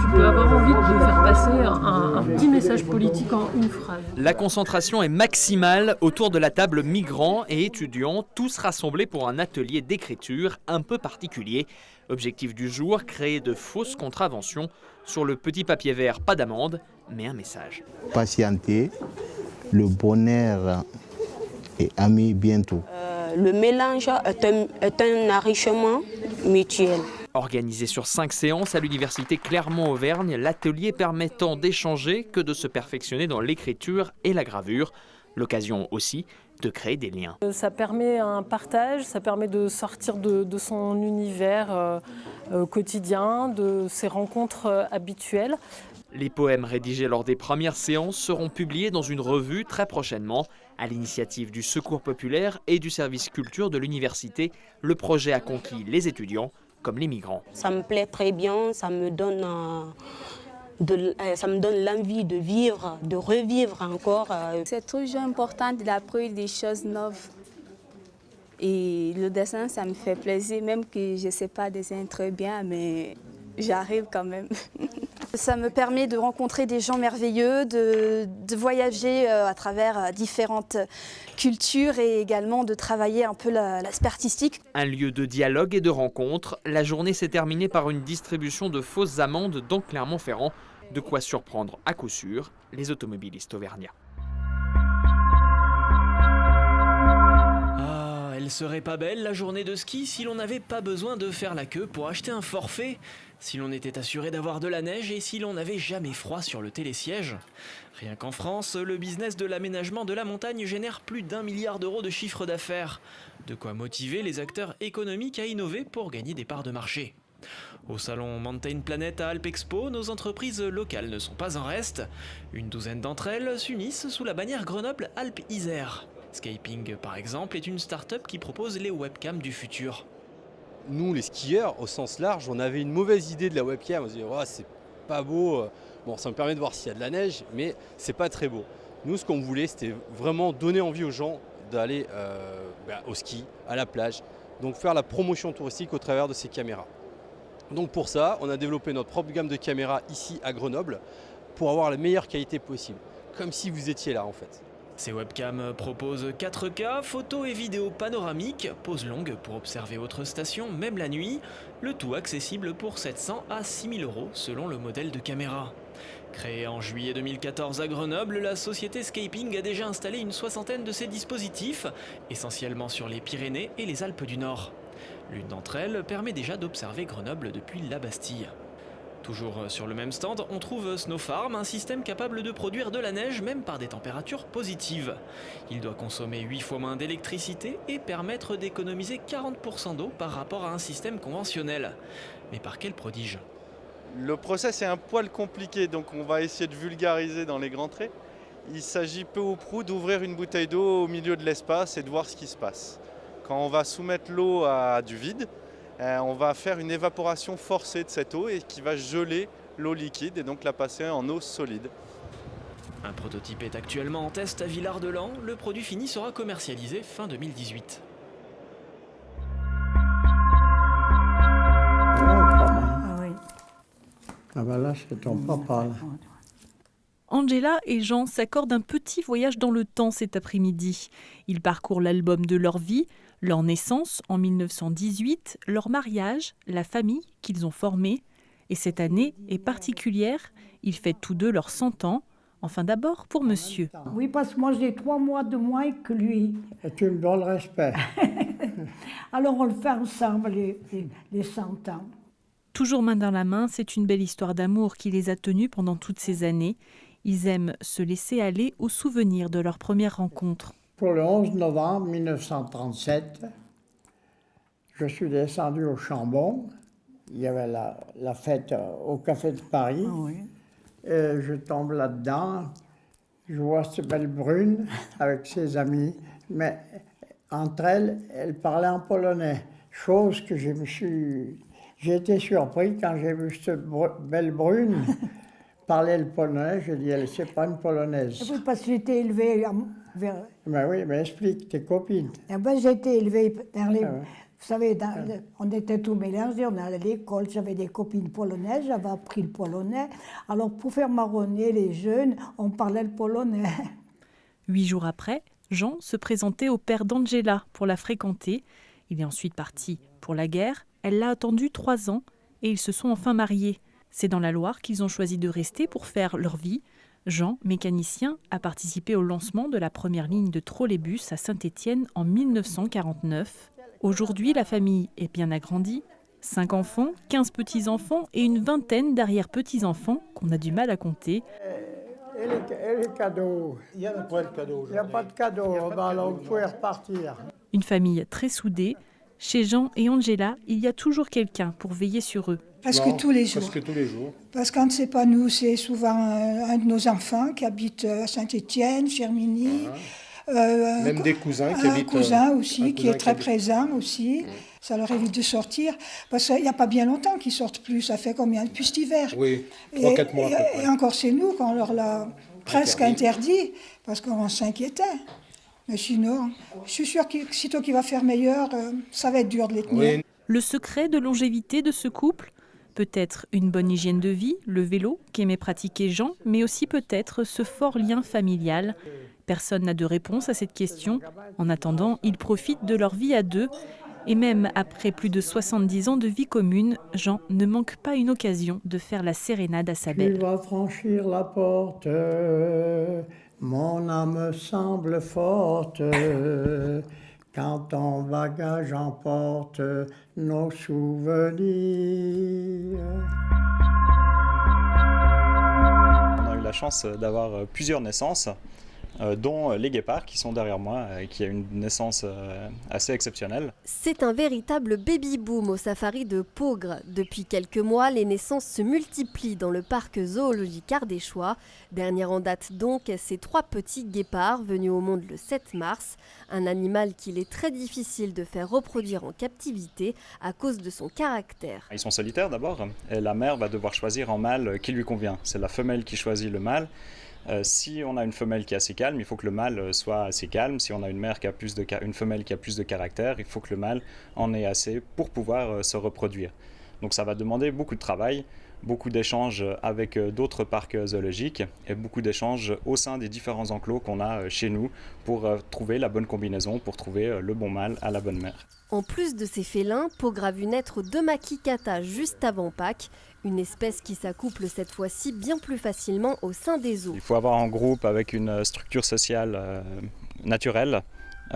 tu peux avoir envie de faire passer un petit message politique en une phrase. La concentration est maximale autour de la table migrants et étudiants, tous rassemblés pour un atelier d'écriture un peu particulier. Objectif du jour, créer de fausses contraventions. Sur le petit papier vert, pas d'amende, mais un message. Patienter, le bonheur est ami bientôt. Le mélange est un enrichissement mutuel. Organisé sur 5 séances à l'université Clermont-Auvergne, l'atelier permettant d'échanger que de se perfectionner dans l'écriture et la gravure. L'occasion aussi de créer des liens. Ça permet un partage, ça permet de sortir de son univers quotidien, de ses rencontres habituelles. Les poèmes rédigés lors des premières séances seront publiés dans une revue très prochainement. À l'initiative du Secours populaire et du service culture de l'université, le projet a conquis les étudiants comme les migrants. Ça me plaît très bien, ça me donne l'envie de vivre, de revivre encore. C'est toujours important d'apprendre des choses neuves. Et le dessin, ça me fait plaisir, même que je ne sais pas dessiner très bien, mais j'arrive quand même. Ça me permet de rencontrer des gens merveilleux, de voyager à travers différentes cultures et également de travailler un peu l'aspect artistique. Un lieu de dialogue et de rencontre. La journée s'est terminée par une distribution de fausses amendes dans Clermont-Ferrand. De quoi surprendre à coup sûr les automobilistes auvergnats. Ah, elle serait pas belle la journée de ski si l'on n'avait pas besoin de faire la queue pour acheter un forfait, si l'on était assuré d'avoir de la neige et si l'on n'avait jamais froid sur le télésiège. Rien qu'en France, le business de l'aménagement de la montagne génère plus d'1 milliard d'euros de chiffre d'affaires. De quoi motiver les acteurs économiques à innover pour gagner des parts de marché. Au salon Mountain Planet à Alpexpo, nos entreprises locales ne sont pas en reste. Une douzaine d'entre elles s'unissent sous la bannière Grenoble Alpes Isère. Scaping, par exemple, est une start-up qui propose les webcams du futur. Nous, les skieurs, au sens large, on avait une mauvaise idée de la webcam. On se disait, oh, c'est pas beau. Bon, ça me permet de voir s'il y a de la neige, mais c'est pas très beau. Nous, ce qu'on voulait, c'était vraiment donner envie aux gens d'aller au ski, à la plage. Donc faire la promotion touristique au travers de ces caméras. Donc pour ça, on a développé notre propre gamme de caméras ici à Grenoble pour avoir la meilleure qualité possible. Comme si vous étiez là en fait. Ces webcams proposent 4K, photos et vidéos panoramiques, pause longue pour observer votre station, même la nuit. Le tout accessible pour 700 à 6 000 € selon le modèle de caméra. Créée en juillet 2014 à Grenoble, la société Scaping a déjà installé une soixantaine de ces dispositifs, essentiellement sur les Pyrénées et les Alpes du Nord. L'une d'entre elles permet déjà d'observer Grenoble depuis la Bastille. Toujours sur le même stand, on trouve Snowfarm, un système capable de produire de la neige même par des températures positives. Il doit consommer 8 fois moins d'électricité et permettre d'économiser 40% d'eau par rapport à un système conventionnel. Mais par quel prodige ? Le process est un poil compliqué, donc on va essayer de vulgariser dans les grands traits. Il s'agit peu ou prou d'ouvrir une bouteille d'eau au milieu de l'espace et de voir ce qui se passe. Quand on va soumettre l'eau à du vide, on va faire une évaporation forcée de cette eau et qui va geler l'eau liquide et donc la passer en eau solide. Un prototype est actuellement en test à Villard-de-Lans. Le produit fini sera commercialisé fin 2018. Ah oui. Ah ben là, c'est ton papa. Là. Angela et Jean s'accordent un petit voyage dans le temps cet après-midi. Ils parcourent l'album de leur vie, leur naissance en 1918, leur mariage, la famille qu'ils ont formée. Et cette année est particulière, ils fêtent tous deux leurs 100 ans. Enfin d'abord pour monsieur. Oui, parce que moi j'ai 3 mois de moins que lui. Et tu me dois le respect. Alors on le fait ensemble, les 100 ans. Toujours main dans la main, c'est une belle histoire d'amour qui les a tenus pendant toutes ces années. Ils aiment se laisser aller aux souvenirs de leur première rencontre. Pour le 11 novembre 1937, je suis descendu au Chambon. Il y avait la fête au Café de Paris. Ah oui. Et je tombe là-dedans. Je vois cette belle brune avec ses amis. Mais entre elles, elles parlaient en polonais. Chose que j'ai été surpris quand j'ai vu cette belle brune parler le polonais. J'ai dit, elle, c'est pas une polonaise. Oui, parce que j'ai été élevée vers... Ben oui, mais explique, tes copines. Ben, j'ai été élevée Vous savez, on était tous mélangés, on allait à l'école, j'avais des copines polonaises, j'avais appris le polonais. Alors pour faire marronner les jeunes, on parlait le polonais. 8 jours après, Jean se présentait au père d'Angela pour la fréquenter. Il est ensuite parti pour la guerre. Elle l'a attendu 3 ans et ils se sont enfin mariés. C'est dans la Loire qu'ils ont choisi de rester pour faire leur vie. Jean, mécanicien, a participé au lancement de la première ligne de trolleybus à Saint-Étienne en 1949. Aujourd'hui, la famille est bien agrandie. 5 enfants, 15 petits-enfants et une vingtaine d'arrière-petits-enfants qu'on a du mal à compter. Et les cadeaux? Il n'y a pas de cadeaux. Il n'y a pas de cadeaux, alors vous pouvez repartir. Une famille très soudée. Chez Jean et Angela, il y a toujours quelqu'un pour veiller sur eux. Presque tous les jours. Presque tous les jours. Parce que quand ce n'est pas nous, c'est souvent un de nos enfants qui habite à Saint-Étienne, Firminy. Même des cousins qui habitent. Un cousin aussi, qui est très présent aussi. Ça leur évite de sortir. Parce qu'il n'y a pas bien longtemps qu'ils sortent plus. Ça fait combien? Depuis cet hiver. Oui, 3-4 mois à peu près. Et encore c'est nous qu'on leur l'a presque interdit. Parce qu'on s'inquiétait. Mais sinon, je suis sûre que sitôt qu'il va faire meilleur, ça va être dur de les tenir. Oui. Le secret de longévité de ce couple? Peut-être une bonne hygiène de vie, le vélo qu'aimait pratiquer Jean, mais aussi peut-être ce fort lien familial. Personne n'a de réponse à cette question. En attendant, ils profitent de leur vie à deux. Et même après plus de 70 ans de vie commune, Jean ne manque pas une occasion de faire la sérénade à sa belle. Tu vas franchir la porte, mon âme semble forte, quand ton bagage emporte nos souvenirs. On a eu la chance d'avoir plusieurs naissances, dont les guépards qui sont derrière moi, qui a une naissance assez exceptionnelle. C'est un véritable baby-boom au safari de Peaugres. Depuis quelques mois, les naissances se multiplient dans le parc zoologique ardéchois. Dernière en date donc, ces 3 petits guépards venus au monde le 7 mars. Un animal qu'il est très difficile de faire reproduire en captivité à cause de son caractère. Ils sont solitaires d'abord, et la mère va devoir choisir un mâle qui lui convient. C'est la femelle qui choisit le mâle. Si on a une femelle qui est assez calme, il faut que le mâle soit assez calme. Si on a une femelle qui a plus de caractère, il faut que le mâle en ait assez pour pouvoir se reproduire. Donc ça va demander beaucoup de travail, beaucoup d'échanges avec d'autres parcs zoologiques et beaucoup d'échanges au sein des différents enclos qu'on a chez nous pour trouver la bonne combinaison, pour trouver le bon mâle à la bonne mère. En plus de ces félins, Peaugres a vu naître 2 makikata juste avant Pâques, une espèce qui s'accouple cette fois-ci bien plus facilement au sein des zoos. Il faut avoir un groupe avec une structure sociale naturelle.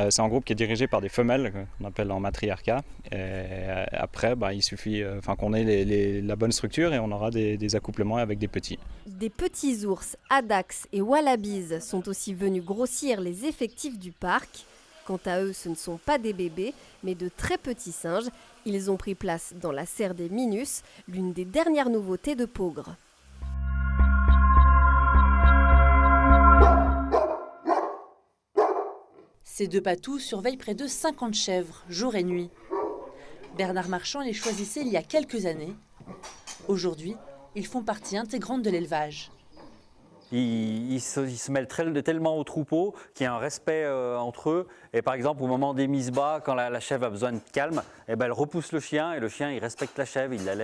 C'est un groupe qui est dirigé par des femelles, qu'on appelle en matriarcat. Et après, il suffit qu'on ait la bonne structure et on aura des accouplements avec des petits. Des petits ours, adax et wallabies sont aussi venus grossir les effectifs du parc. Quant à eux, ce ne sont pas des bébés, mais de très petits singes. Ils ont pris place dans la serre des Minus, l'une des dernières nouveautés de Peaugres. Ces 2 patous surveillent près de 50 chèvres, jour et nuit. Bernard Marchand les choisissait il y a quelques années. Aujourd'hui, ils font partie intégrante de l'élevage. Ils se mêlent tellement au troupeau qu'il y a un respect entre eux. Et par exemple, au moment des mises bas, quand la chèvre a besoin de calme, elle repousse le chien et le chien il respecte la chèvre, il la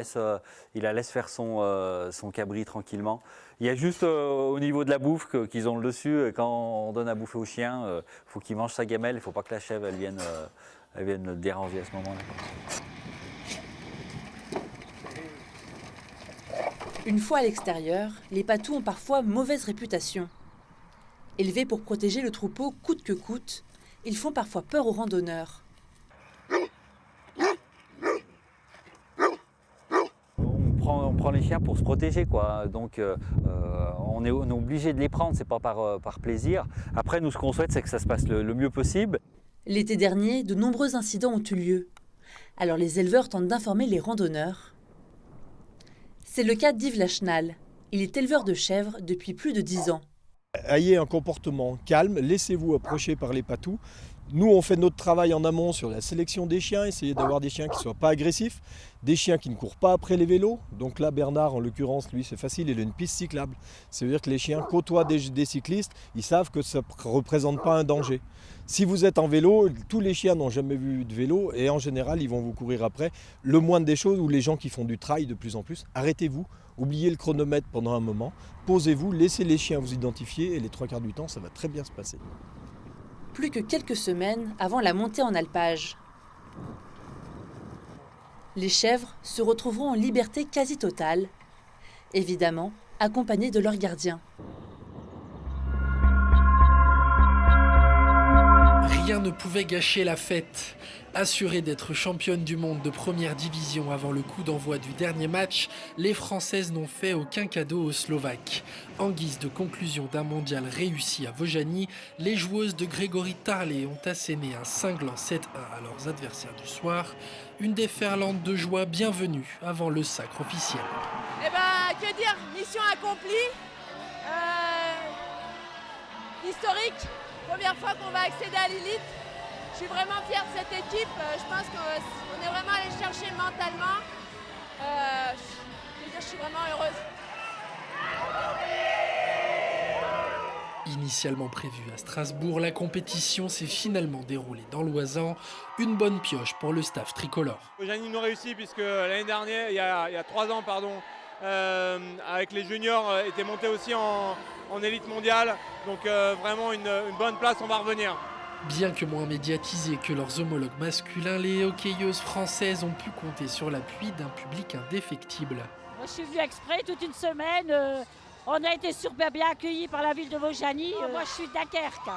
laisse faire son cabri tranquillement. Il y a juste au niveau de la bouffe qu'ils ont le dessus. Et quand on donne à bouffer au chien, il faut qu'il mange sa gamelle, il ne faut pas que la chèvre elle vienne le déranger à ce moment-là. Une fois à l'extérieur, les patous ont parfois mauvaise réputation. Élevés pour protéger le troupeau coûte que coûte, ils font parfois peur aux randonneurs. On prend les chiens pour se protéger, quoi. Donc on est obligé de les prendre, c'est pas par plaisir. Après, nous, ce qu'on souhaite, c'est que ça se passe le mieux possible. L'été dernier, de nombreux incidents ont eu lieu. Alors les éleveurs tentent d'informer les randonneurs. C'est le cas d'Yves Lachenal. Il est éleveur de chèvres depuis plus de 10 ans. Ayez un comportement calme, laissez-vous approcher par les patous Nous, on fait notre travail en amont sur la sélection des chiens, essayer d'avoir des chiens qui ne soient pas agressifs, des chiens qui ne courent pas après les vélos. Donc là, Bernard, en l'occurrence, lui, c'est facile, il a une piste cyclable. C'est-à-dire que les chiens côtoient des cyclistes, ils savent que ça ne représente pas un danger. Si vous êtes en vélo, tous les chiens n'ont jamais vu de vélo et en général, ils vont vous courir après. Le moindre des choses, ou les gens qui font du trail de plus en plus, arrêtez-vous, oubliez le chronomètre pendant un moment, posez-vous, laissez les chiens vous identifier et les 3/4 du temps, ça va très bien se passer. Plus que quelques semaines avant la montée en alpage. Les chèvres se retrouveront en liberté quasi totale, évidemment accompagnées de leurs gardiens. Rien ne pouvait gâcher la fête. Assurées d'être championnes du monde de première division avant le coup d'envoi du dernier match, les Françaises n'ont fait aucun cadeau aux Slovaques. En guise de conclusion d'un mondial réussi à Vojany, les joueuses de Grégory Tarlé ont asséné un cinglant 7-1 à leurs adversaires du soir. Une déferlante de joie bienvenue avant le sacre officiel. Eh ben, que dire, mission accomplie. Historique, première fois qu'on va accéder à l'élite. Je suis vraiment fière de cette équipe. Je pense qu'on est vraiment allé chercher mentalement. Je suis vraiment heureuse. Initialement prévue à Strasbourg, la compétition s'est finalement déroulée dans l'Oisans. Une bonne pioche pour le staff tricolore. Vojany nous réussit puisque l'année dernière, il y a 3 ans, avec les juniors, était monté aussi en élite mondiale. Donc vraiment une bonne place, on va revenir. Bien que moins médiatisées que leurs homologues masculins, les hockeyeuses françaises ont pu compter sur l'appui d'un public indéfectible. Moi, je suis venue exprès toute une semaine. On a été super bien accueillis par la ville de Vojany. Moi, je suis Dunkerque.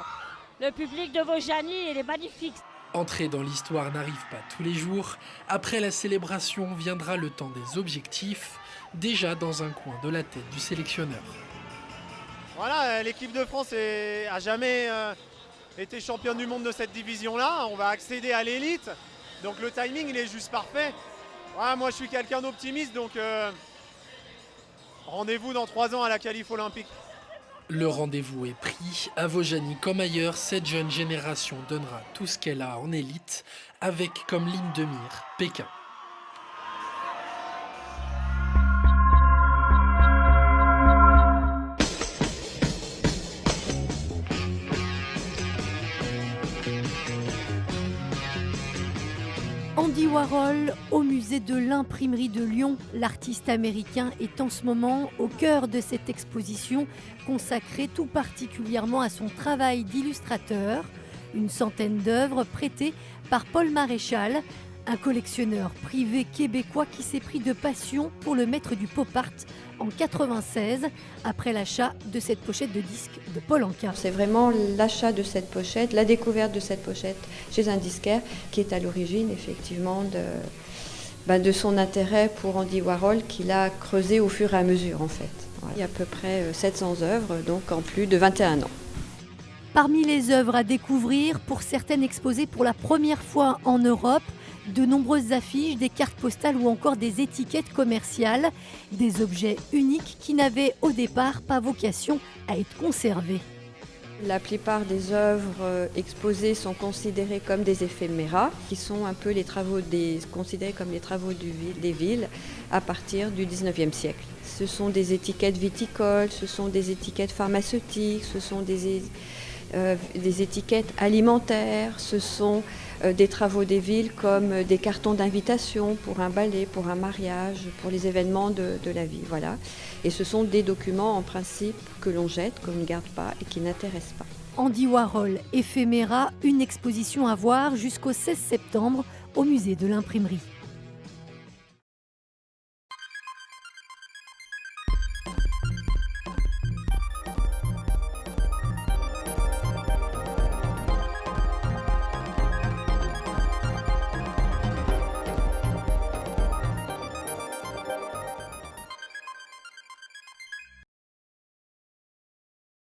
Le public de Vojany, il est magnifique. Entrer dans l'histoire n'arrive pas tous les jours. Après la célébration viendra le temps des objectifs, déjà dans un coin de la tête du sélectionneur. Voilà, l'équipe de France a jamais été championne du monde de cette division-là. On va accéder à l'élite. Donc le timing, il est juste parfait. Ouais, moi, je suis quelqu'un d'optimiste, donc rendez-vous dans 3 ans à la qualif olympique. Le rendez-vous est pris. À Vojany comme ailleurs, cette jeune génération donnera tout ce qu'elle a en élite, avec comme ligne de mire Pékin. Andy Warhol au musée de l'imprimerie de Lyon. L'artiste américain est en ce moment au cœur de cette exposition consacrée tout particulièrement à son travail d'illustrateur. Une centaine d'œuvres prêtées par Paul Maréchal, un collectionneur privé québécois qui s'est pris de passion pour le maître du pop art en 1996, après l'achat de cette pochette de disque de Paul Anka. C'est vraiment l'achat de cette pochette, la découverte de cette pochette chez un disquaire qui est à l'origine effectivement de son intérêt pour Andy Warhol qu'il a creusé au fur et à mesure en fait. Il y a à peu près 700 œuvres, donc en plus de 21 ans. Parmi les œuvres à découvrir, pour certaines exposées pour la première fois en Europe, de nombreuses affiches, des cartes postales ou encore des étiquettes commerciales, des objets uniques qui n'avaient au départ pas vocation à être conservés. La plupart des œuvres exposées sont considérées comme des éphéméras, qui sont un peu considérés comme les travaux des villes à partir du 19e siècle. Ce sont des étiquettes viticoles, ce sont des étiquettes pharmaceutiques, ce sont des étiquettes alimentaires, ce sont des travaux des villes comme des cartons d'invitation pour un ballet, pour un mariage, pour les événements de la vie. Voilà. Et ce sont des documents en principe que l'on jette, qu'on ne garde pas et qui n'intéressent pas. Andy Warhol, éphéméra, une exposition à voir jusqu'au 16 septembre au musée de l'imprimerie.